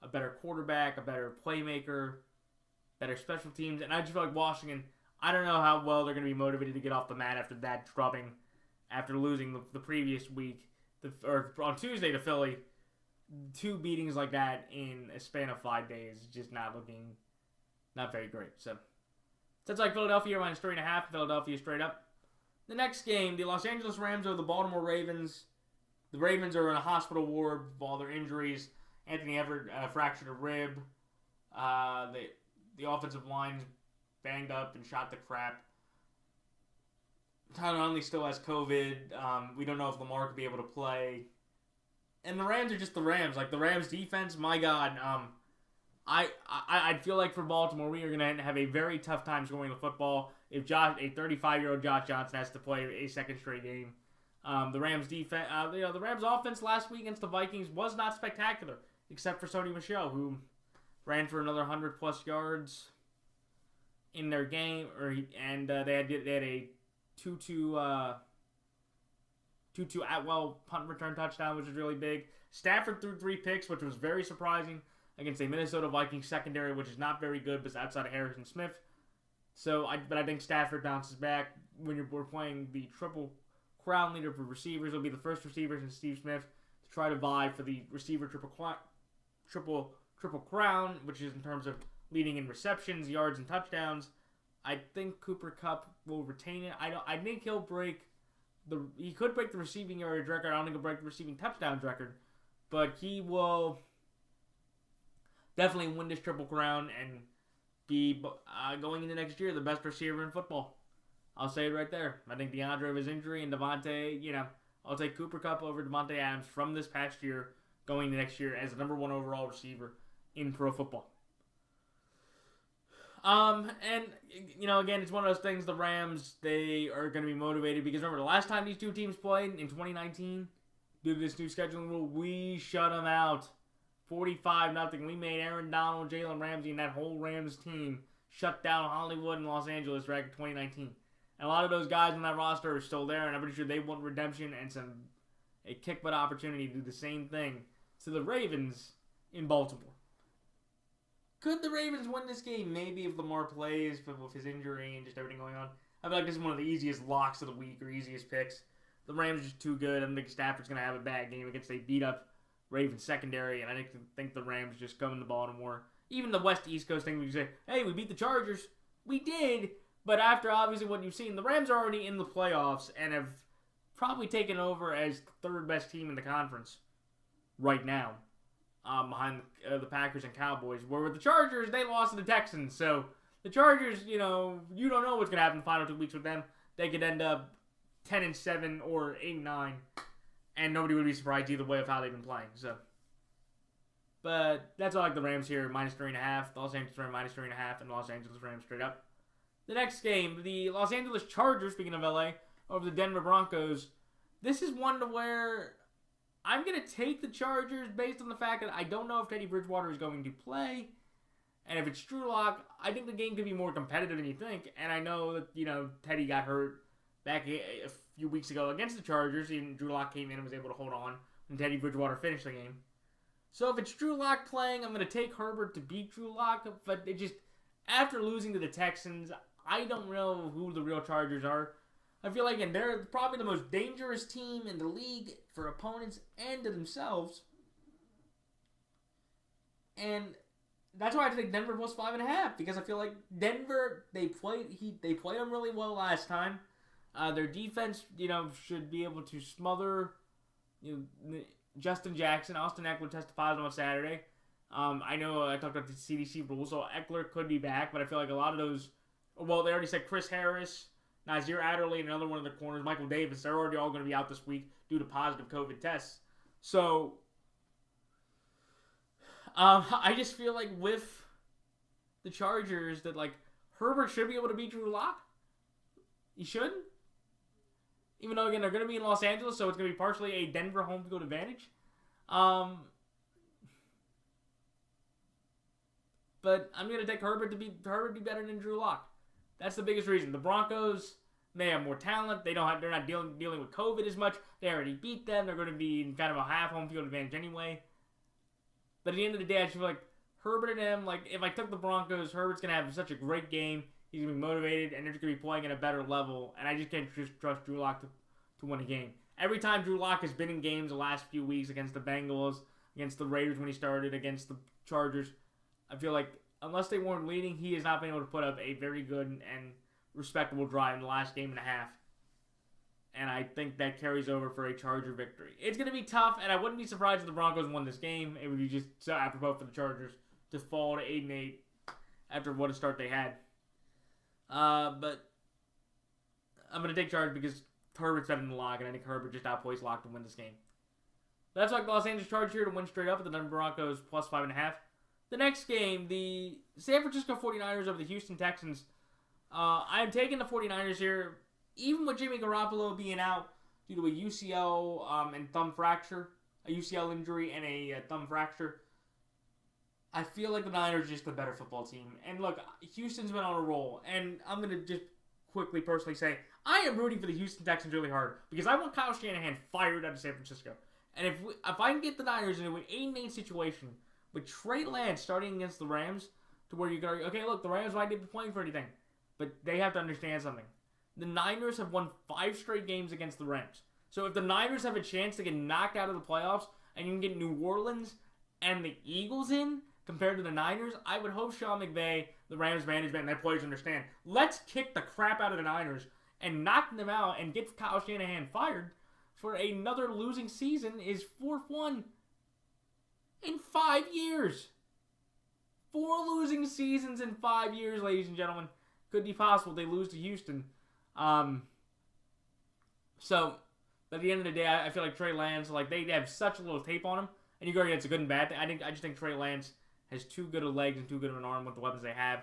a better quarterback, a better playmaker, better special teams. And I just feel like Washington, I don't know how well they're going to be motivated to get off the mat after that drubbing, after losing the previous week, or on Tuesday to Philly. 2 beatings like that in a span of 5 days, just not very great. So it's like Philadelphia minus 3.5. Philadelphia straight up. The next game, the Los Angeles Rams over the Baltimore Ravens. The Ravens are in a hospital ward with all their injuries. Anthony Everett fractured a rib. The offensive line's banged up and shot to crap. Tyler Huntley still has COVID. We don't know if Lamar could be able to play. And the Rams are just the Rams. Like, the Rams defense, my God. I feel like for Baltimore, we are going to have a very tough time scoring the football if a 35-year-old Josh Johnson has to play a second straight game. The Rams defense, the Rams offense last week against the Vikings was not spectacular, except for Sony Michel, who ran for another 100+ yards in their game, and they had a 2-2 Atwell punt return touchdown, which was really big. Stafford threw 3 picks, which was very surprising against a Minnesota Vikings secondary, which is not very good, but outside of Harrison Smith. But I think Stafford bounces back when we're playing the Triple Crown leader for receivers. It'll be the first receiver since Steve Smith to try to vie for the receiver triple crown, which is in terms of leading in receptions, yards, and touchdowns. I think Cooper Kupp will retain it. I think he'll he could break the receiving yardage record. I don't think he'll break the receiving touchdowns record, but he will definitely win this triple crown and be going into next year the best receiver in football. I'll say it right there. I think DeAndre with his injury and Devontae, I'll take Cooper Kupp over Devontae Adams from this past year going into next year as the #1 overall receiver in pro football. And, again, it's one of those things, the Rams, they are going to be motivated because remember, the last time these two teams played in 2019, due to this new scheduling rule, we shut them out 45-0. We made Aaron Donald, Jalen Ramsey, and that whole Rams team shut down Hollywood and Los Angeles back in 2019. And a lot of those guys on that roster are still there, and I'm pretty sure they want redemption and a kick-butt opportunity to do the same thing to the Ravens in Baltimore. Could the Ravens win this game? Maybe if Lamar plays with his injury and just everything going on. I feel like this is one of the easiest locks of the week or easiest picks. The Rams are just too good. I don't think Stafford's going to have a bad game against a beat-up Ravens secondary, and I think the Rams just come into Baltimore. Even the West-East Coast thing, we say, hey, we beat the Chargers. We did, but after obviously what you've seen, the Rams are already in the playoffs and have probably taken over as the third best team in the conference right now, behind the Packers and Cowboys. Where with the Chargers, they lost to the Texans. So the Chargers, you don't know what's going to happen in the final 2 weeks with them. They could end up 10-7 or 8-9, and nobody would be surprised either way of how they've been playing. So, but that's all like the Rams here, -3.5. The Los Angeles Rams -3.5, and the Los Angeles Rams straight up. The next game, the Los Angeles Chargers, speaking of LA, over the Denver Broncos. This is one to where I'm going to take the Chargers based on the fact that I don't know if Teddy Bridgewater is going to play. And if it's Drew Lock, I think the game could be more competitive than you think. And I know that, Teddy got hurt back a few weeks ago against the Chargers. Even Drew Lock came in and was able to hold on when Teddy Bridgewater finished the game. So if it's Drew Lock playing, I'm going to take Herbert to beat Drew Lock. But after losing to the Texans, I don't know who the real Chargers are. I feel like they're probably the most dangerous team in the league for opponents and to themselves. And that's why I take Denver plus 5.5, because I feel like Denver, they played them really well last time. Their defense, should be able to smother Justin Jackson. Austin Eckler tested positive on Saturday. I know I talked about the CDC rules, so Eckler could be back, but I feel like a lot of those, well, they already said Chris Harris, Nazir Adderley, and another one of the corners, Michael Davis, they're already all going to be out this week due to positive COVID tests. So, I just feel like with the Chargers that, Herbert should be able to beat Drew Lock. He should. Even though, again, they're going to be in Los Angeles, so it's going to be partially a Denver home field advantage. But I'm going to take Herbert to be better than Drew Lock. That's the biggest reason. The Broncos, they have more talent. They're not dealing with COVID as much. They already beat them. They're going to be in kind of a half home field advantage anyway. But at the end of the day, I feel like Herbert and them, if I took the Broncos, Herbert's going to have such a great game. He's going to be motivated, and they're just going to be playing at a better level. And I just can't trust Drew Lock to win a game. Every time Drew Lock has been in games the last few weeks against the Bengals, against the Raiders when he started, against the Chargers, I feel like unless they weren't leading, he has not been able to put up a very good and respectable drive in the last game and a half. And I think that carries over for a Charger victory. It's going to be tough, and I wouldn't be surprised if the Broncos won this game. It would be just so apropos for the Chargers to fall to 8-8 after what a start they had. But I'm going to take Chargers because Herbert's better than Lock, and I think Herbert just outplays Lock to win this game. That's like the Los Angeles Chargers here to win straight up at the Denver Broncos plus 5.5. The next game, the San Francisco 49ers over the Houston Texans. I am taking the 49ers here, even with Jimmy Garoppolo being out due to a UCL and thumb fracture, a UCL injury and a thumb fracture. I feel like the Niners are just the better football team. And look, Houston's been on a roll, and I'm going to just quickly personally say, I am rooting for the Houston Texans really hard because I want Kyle Shanahan fired out of San Francisco. And if I can get the Niners into an 8-8 situation with Trey Lance starting against the Rams, to where you go, okay, look, the Rams might not be playing for anything, but they have to understand something. The Niners have won 5 straight games against the Rams. So if the Niners have a chance to get knocked out of the playoffs, and you can get New Orleans and the Eagles in, compared to the Niners, I would hope Sean McVay, the Rams management, and their players understand, let's kick the crap out of the Niners and knock them out and get Kyle Shanahan fired for another losing season is 4-1 in 5 years. 4 losing seasons in 5 years, ladies and gentlemen. Could be possible they lose to Houston. So, at the end of the day, I feel like Trey Lance, they have such a little tape on him, and you go, it's a good and bad thing. I just think Trey Lance has too good of legs and too good of an arm with the weapons they have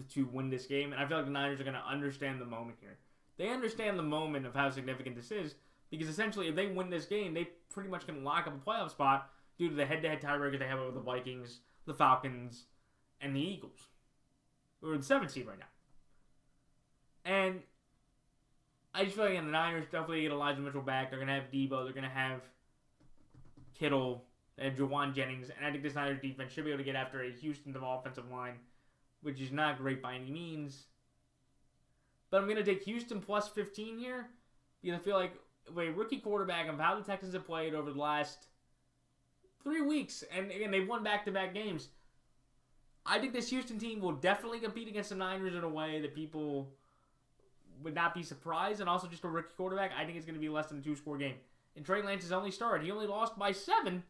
to win this game, and I feel like the Niners are going to understand the moment here. They understand the moment of how significant this is, because essentially, if they win this game, they pretty much can lock up a playoff spot due to the head-to-head tiebreaker they have over the Vikings, the Falcons, and the Eagles. We're in the 7th seed right now. And I just feel like the Niners definitely get Elijah Mitchell back. They're going to have Debo. They're going to have Kittle and Jawan Jennings. And I think this Niners defense should be able to get after a Houston offensive line, which is not great by any means. But I'm going to take Houston plus 15 here because I feel like with a rookie quarterback of how the Texans have played over the last 3 weeks, and again, they've won back-to-back games, I think this Houston team will definitely compete against the Niners in a way that people would not be surprised. And also just a rookie quarterback, I think it's going to be less than a 2-score game. And Trey Lance has only started. He only lost by 7.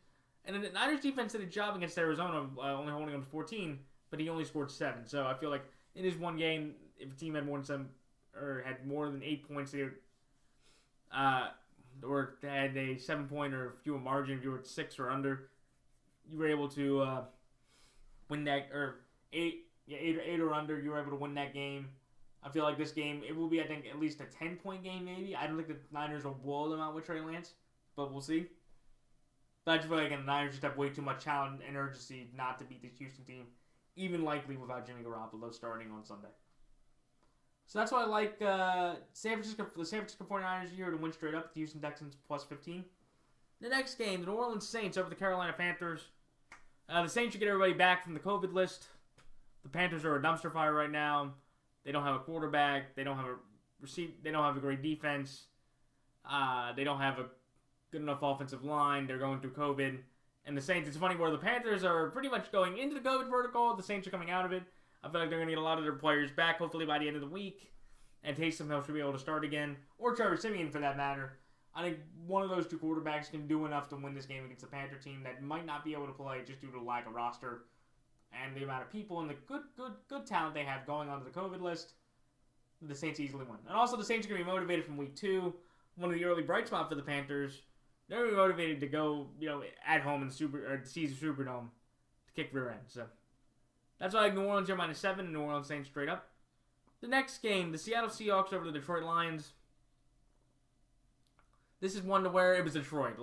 And then the Niners defense did a job against Arizona, only holding on to 14, but he only scored 7. So I feel like in his one game, if a team had more than 7 or had more than 8 points, they would, or had a 7-point or fewer margin, if you were 6 or under, you were able to win that, or 8 or under, you were able to win that game. I feel like this game, it will be, I think, at least a 10-point game maybe. I don't think the Niners will blow them out with Trey Lance, but we'll see. But I just feel like the Niners just have way too much talent and urgency not to beat this Houston team, even likely without Jimmy Garoppolo starting on Sunday. So that's why I like the San Francisco 49ers here to win straight up with the Houston Texans plus 15. The next game, the New Orleans Saints over the Carolina Panthers. The Saints should get everybody back from the COVID list. The Panthers are a dumpster fire right now. They don't have a quarterback. They don't have They don't have a great defense. They don't have a good enough offensive line. They're going through COVID. And the Saints, it's funny where the Panthers are pretty much going into the COVID protocol. The Saints are coming out of it. I feel like they're going to get a lot of their players back, hopefully by the end of the week. And Taysom Hill should be able to start again. Or Trevor Siemian, for that matter. I think one of those two quarterbacks can do enough to win this game against the Panther team that might not be able to play just due to lack of roster and the amount of people and the good talent they have going onto the COVID list. The Saints easily win. And also the Saints are going to be motivated from week 2. One of the early bright spots for the Panthers. They're going to be motivated to go, at home in the Caesars Superdome to kick rear end. So that's why I like New Orleans here -7 and New Orleans Saints straight up. The next game, the Seattle Seahawks over the Detroit Lions. This is one to where it was Detroit.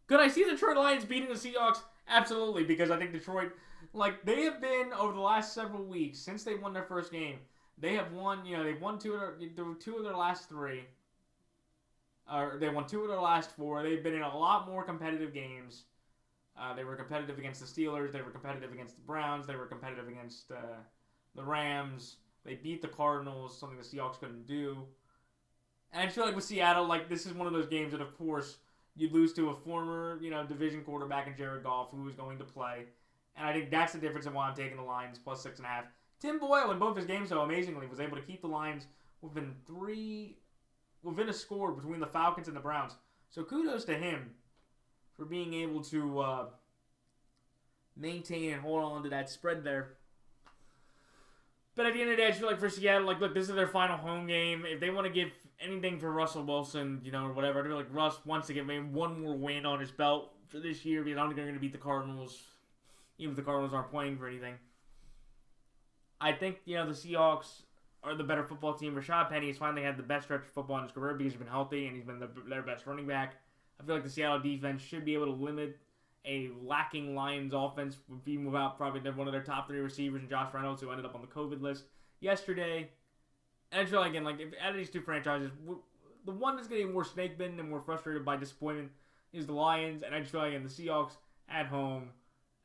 Could I see the Detroit Lions beating the Seahawks? Absolutely, because I think Detroit, they have been over the last several weeks since they won their first game. They have won, they've won two of their last 3. They won 2 of their last 4. They've been in a lot more competitive games. They were competitive against the Steelers. They were competitive against the Browns. They were competitive against the Rams. They beat the Cardinals, something the Seahawks couldn't do. And I just feel like with Seattle, this is one of those games that, of course, you'd lose to a former, division quarterback in Jared Goff who is going to play. And I think that's the difference in why I'm taking the Lions plus 6.5. Tim Boyle, in both his games, though, amazingly, was able to keep the Lions within a score between the Falcons and the Browns. So kudos to him for being able to maintain and hold on to that spread there. But at the end of the day, I just feel like for Seattle, look, this is their final home game. If they want to give anything for Russell Wilson, or whatever, I feel like Russ wants to get maybe one more win on his belt for this year because I don't think they're going to beat the Cardinals, even if the Cardinals aren't playing for anything. I think, the Seahawks are the better football team. Rashad Penny has finally had the best stretch of football in his career because he's been healthy and he's been their best running back. I feel like the Seattle defense should be able to limit a lacking Lions offense, even without probably one of their top 3 receivers, and Josh Reynolds, who ended up on the COVID list yesterday. And I feel like, again, if out of these two franchises, the one that's getting more snake bitten and more frustrated by disappointment is the Lions. And I just feel like, again, the Seahawks at home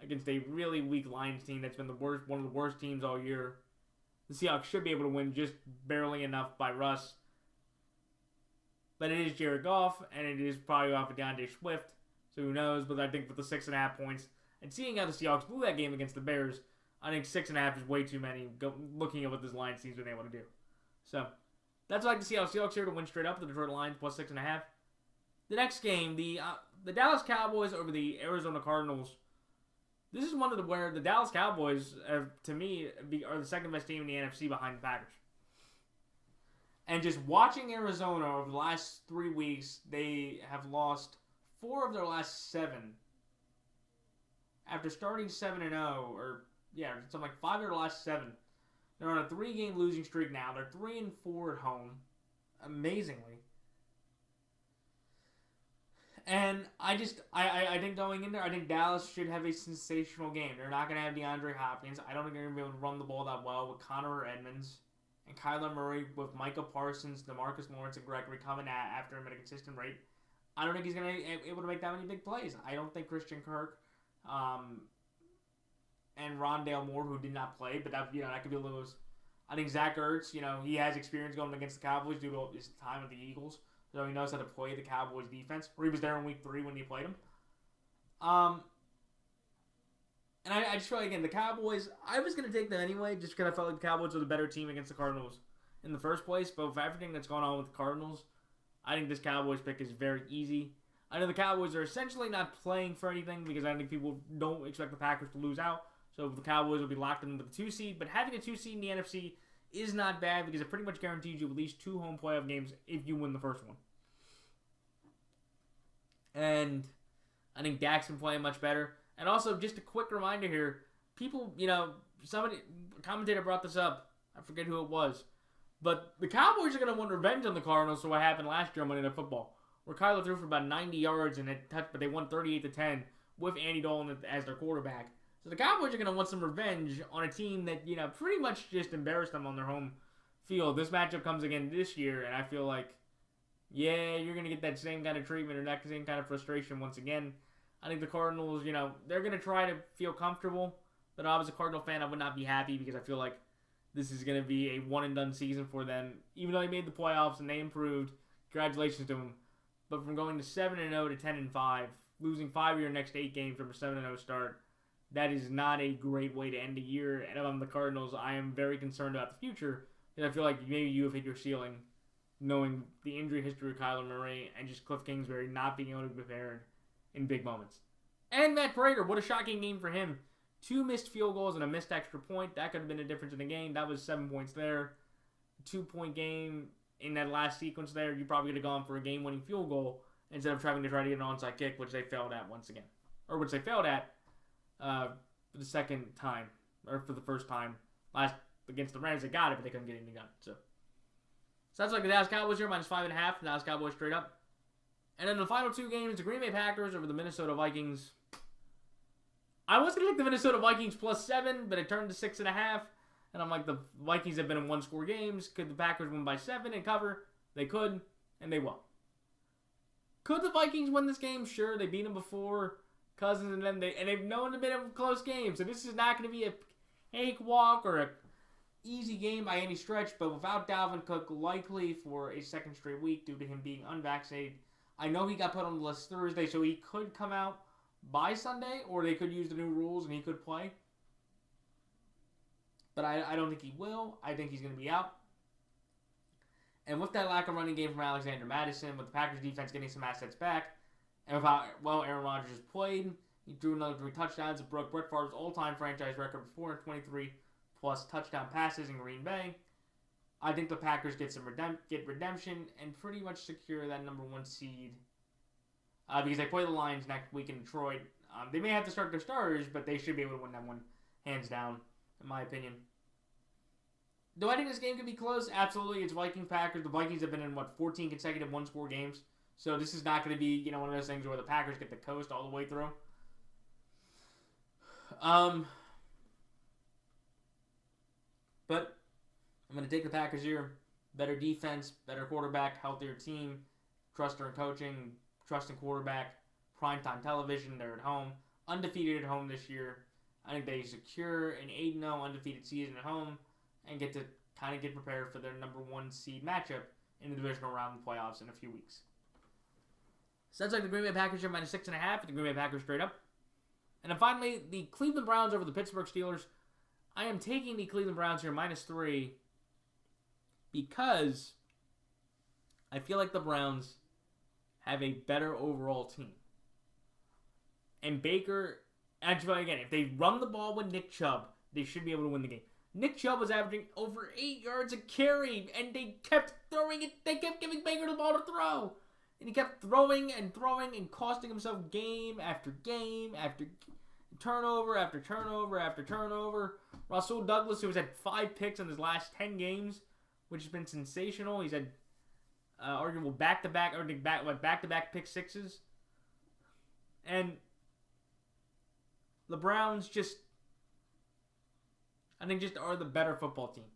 against a really weak Lions team that's been one of the worst teams all year. The Seahawks should be able to win just barely enough by Russ. But it is Jared Goff, and it is probably off of DeAndre Swift. So who knows? But I think with the 6.5 points, and seeing how the Seahawks blew that game against the Bears, I think 6.5 is way too many, looking at what this Lions team's been able to do. So that's why I like the Seahawks here to win straight up, the Detroit Lions plus 6.5. The next game, the Dallas Cowboys over the Arizona Cardinals. This is one of where the Dallas Cowboys, to me, are the second best team in the NFC behind the Packers. And just watching Arizona over the last 3 weeks, they have lost 4 of their last 7. After starting 7-0, something like 5 of their last 7. They're on a 3-game losing streak now. They're 3-4 at home, amazingly. And I think going in there, I think Dallas should have a sensational game. They're not going to have DeAndre Hopkins. I don't think they're going to be able to run the ball that well with Connor Edmonds and Kyler Murray, with Micah Parsons, DeMarcus Lawrence, and Gregory coming after him at a consistent rate. I don't think he's going to be able to make that many big plays. I don't think Christian Kirk and Rondale Moore, who did not play, but that could be a little. I think Zach Ertz, he has experience going against the Cowboys due to his time with the Eagles. So he knows how to play the Cowboys defense. Or he was there in week 3 when he played them. And I just feel like, again, the Cowboys, I was going to take them anyway just because I felt like the Cowboys were the better team against the Cardinals. in the first place, but with everything that's gone on with the Cardinals, I think this Cowboys pick is very easy. I know the Cowboys are essentially not playing for anything because I think people don't expect the Packers to lose out. So the Cowboys will be locked in with the 2 seed. But having a 2 seed in the NFC is not bad because it pretty much guarantees you at least 2 home playoff games if you win the first one. And I think Dak's been playing much better. And also, just a quick reminder here, people, a commentator brought this up. I forget who it was. But the Cowboys are going to want revenge on the Cardinals for what happened last year on Monday Night Football, where Kyler threw for about 90 yards and had touched, but they won 38-10 with Andy Dalton as their quarterback. So the Cowboys are going to want some revenge on a team that, pretty much just embarrassed them on their home field. This matchup comes again this year, and I feel like, yeah, you're going to get that same kind of treatment or that same kind of frustration once again. I think the Cardinals, they're going to try to feel comfortable. But if I was a Cardinal fan, I would not be happy because I feel like this is going to be a one-and-done season for them. Even though they made the playoffs and they improved, congratulations to them. But from going to 7-0 to 10-5, losing 5 of your next 8 games from a 7-0 start, that is not a great way to end the year. And if I'm the Cardinals, I am very concerned about the future. Because I feel like maybe you have hit your ceiling, knowing the injury history of Kyler Murray and just Cliff Kingsbury not being able to be prepared in big moments. And Matt Prater, what a shocking game for him. 2 missed field goals and a missed extra point. That could have been a difference in the game. That was 7 points there. 2-point game in that last sequence there. You probably could have gone for a game-winning field goal instead of trying to get an onside kick, which they failed at once again. Or which they failed at for the second time. Or for the first time. Last against the Rams, they got it, but they couldn't get anything done. So that's like the Dallas Cowboys here, -5.5. The Dallas Cowboys straight up. And then the final 2 games, the Green Bay Packers over the Minnesota Vikings. I was going to take the Minnesota Vikings +7, but it turned to 6.5. And I'm like, the Vikings have been in 1-score games. Could the Packers win by 7 and cover? They could, and they will. Could the Vikings win this game? Sure, they beat them before. Cousins and them, they've known to be in close games. So this is not going to be a cakewalk or a easy game by any stretch. But without Dalvin Cook likely for a second straight week due to him being unvaccinated, I know he got put on the list Thursday, so he could come out by Sunday, or they could use the new rules and he could play. But I don't think he will. I think he's going to be out. And with that lack of running game from Alexander Madison, with the Packers defense getting some assets back, and with how well Aaron Rodgers has played, he drew another 3 touchdowns and broke Brett Favre's all-time franchise record of 423 plus touchdown passes in Green Bay. I think the Packers get redemption and pretty much secure that number 1 seed. Because they play the Lions next week in Detroit. They may have to start their starters, but they should be able to win that one hands down, in my opinion. Do I think this game could be close? Absolutely. It's Vikings-Packers. The Vikings have been in, 14 consecutive 1-score games. So this is not going to be, one of those things where the Packers get the coast all the way through. But I'm going to take the Packers here. Better defense, better quarterback, healthier team, truster in coaching, trust in quarterback, primetime television. They're at home. Undefeated at home this year. I think they secure an 8-0 undefeated season at home and get to kind of get prepared for their number 1 seed matchup in the divisional round of the playoffs in a few weeks. So that's like the Green Bay Packers here -6.5. The Green Bay Packers straight up. And then finally, the Cleveland Browns over the Pittsburgh Steelers. I am taking the Cleveland Browns here -3 because I feel like the Browns have a better overall team. And Baker, actually, again, if they run the ball with Nick Chubb, they should be able to win the game. Nick Chubb was averaging over 8 yards a carry, and they kept throwing it. They kept giving Baker the ball to throw. And he kept throwing and costing himself game after game after turnover after turnover after turnover. Russell Douglas, who has had 5 picks in his last 10 games, which has been sensational. He's had arguable back-to-back pick sixes. And the Browns I think are the better football team.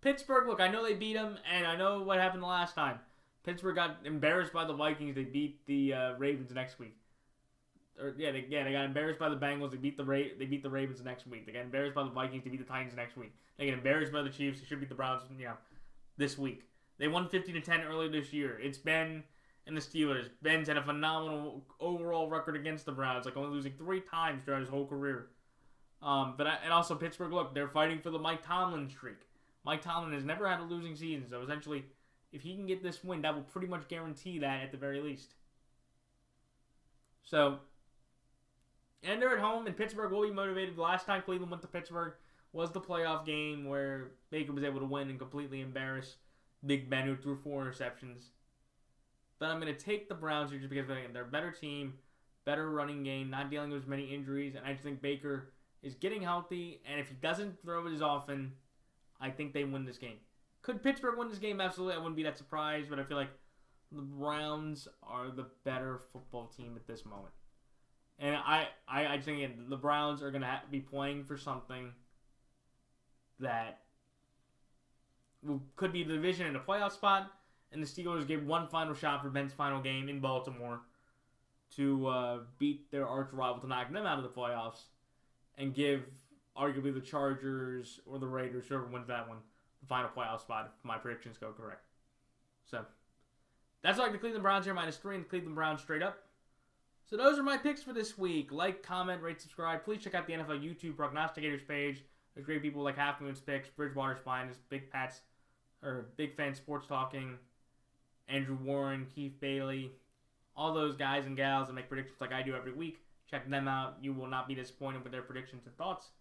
Pittsburgh, look, I know they beat them, and I know what happened the last time. Pittsburgh got embarrassed by the Vikings. They beat the Ravens next week. They got embarrassed by the Bengals. They beat the Ravens next week. They got embarrassed by the Vikings. They beat the Titans next week. They get embarrassed by the Chiefs. They should beat the Browns, this week. They won 50-10 earlier this year. It's Ben and the Steelers. Ben's had a phenomenal overall record against the Browns, only losing 3 times throughout his whole career. And also Pittsburgh, look, they're fighting for the Mike Tomlin streak. Mike Tomlin has never had a losing season, so essentially, if he can get this win, that will pretty much guarantee that at the very least. So, and they're at home, and Pittsburgh will be motivated. The last time Cleveland went to Pittsburgh was the playoff game where Baker was able to win and completely embarrass Big Ben, who threw 4 interceptions. But I'm going to take the Browns here just because they're a better team, better running game, not dealing with as many injuries, and I just think Baker is getting healthy, and if he doesn't throw it as often, I think they win this game. Could Pittsburgh win this game? Absolutely. I wouldn't be that surprised, but I feel like the Browns are the better football team at this moment. And I just think, again, the Browns are going to be playing for something that could be the division and a playoff spot, and the Steelers gave one final shot for Ben's final game in Baltimore to beat their arch rival to knock them out of the playoffs and give arguably the Chargers or the Raiders, whoever wins that one, the final playoff spot if my predictions go correct. So that's like the Cleveland Browns here, -3, and the Cleveland Browns straight up. So those are my picks for this week. Like, comment, rate, subscribe. Please check out the NFL YouTube Prognosticators page. There's great people like Half Moon's Picks, Bridgewater's Finest, Big Fan Sports Talking, Andrew Warren, Keith Bailey, all those guys and gals that make predictions like I do every week. Check them out. You will not be disappointed with their predictions and thoughts.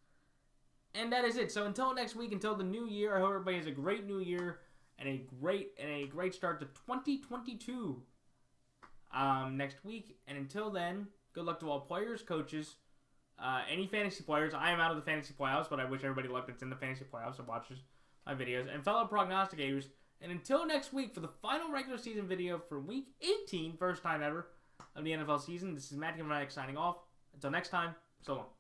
And that is it. So until next week, until the new year, I hope everybody has a great new year and a great start to 2022 next week. And until then, good luck to all players, coaches, any fantasy players. I am out of the fantasy playoffs, but I wish everybody luck that's in the fantasy playoffs and watches my videos. And fellow prognosticators. And until next week for the final regular season video for Week 18, first time ever of the NFL season, this is Matt Fanatic signing off. Until next time, so long.